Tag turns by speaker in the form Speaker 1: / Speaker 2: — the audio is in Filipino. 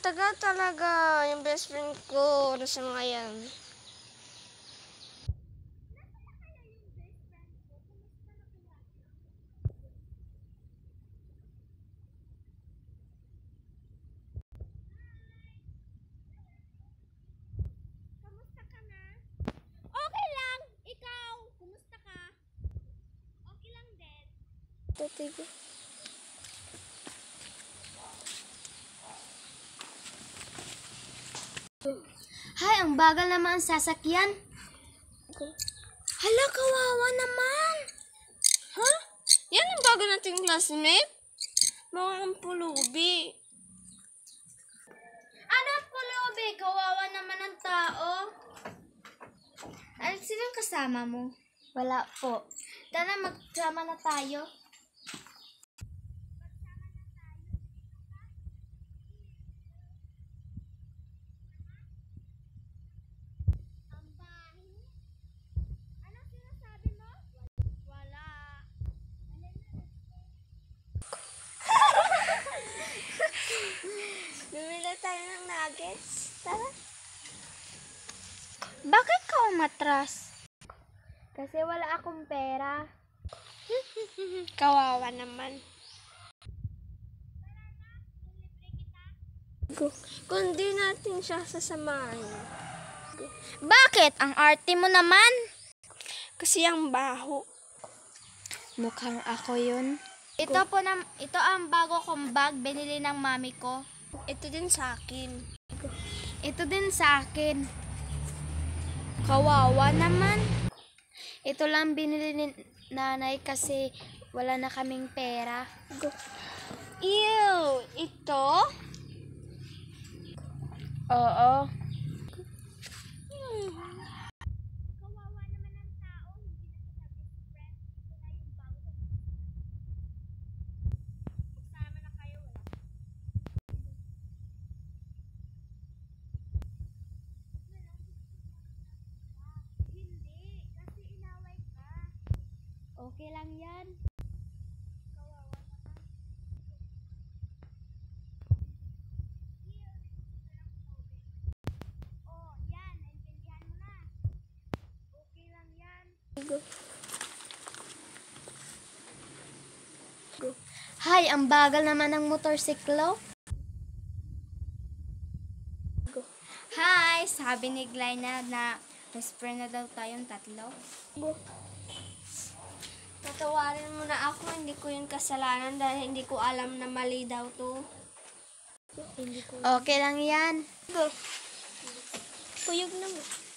Speaker 1: Matagal talaga yung best friend ko sa ngayon.
Speaker 2: Kamusta ka na? Okay lang. Ikaw, kumusta ka? Okay lang din.
Speaker 1: Tutigo.
Speaker 2: Hay, ang bagal naman ang sasakyan. Hala, kawawa naman.
Speaker 1: Ha? Yan ang bago nating classmate? Mukhang pulubi.
Speaker 2: Anong pulubi? Kawawa naman ang tao. Ano silang kasama mo? Wala po. Tara, magsama na tayo. Anong sinasabi mo? Wala.
Speaker 1: Bumili tayo ng nuggets. Tara.
Speaker 2: Bakit ka umatras? Kasi wala akong pera.
Speaker 1: Kawawa naman. Kundi natin siya sasamahan.
Speaker 2: Bakit? Ang arte mo naman.
Speaker 1: Kasi ang baho.
Speaker 2: Mukhang ako yun. Ito ang bago kong bag, binili ng mami ko.
Speaker 1: Ito din sa akin.
Speaker 2: Ito din sa akin. Kawawa naman. Ito lang binili ni nanay kasi wala na kaming pera.
Speaker 1: Ew! Ito?
Speaker 2: Oo.
Speaker 1: Kawawa naman ang tao. Hindi na sila best friend. Ito na yung bago ko. Magsama na kayo. Hindi. Kasi inaway ka.
Speaker 2: Okay lang yan.
Speaker 1: Kawawa naman.
Speaker 2: Oh, yan. Naintindihan mo na. Okay lang yan. Hay, ang bagal naman ng motorsiklo. Hi, sabi ni Glyna na best friend na daw tayong tatlo.
Speaker 1: Tatawarin mo na ako. Hindi ko yung kasalanan dahil hindi ko alam na mali daw to.
Speaker 2: Okay lang yan.
Speaker 1: Kuyog naman.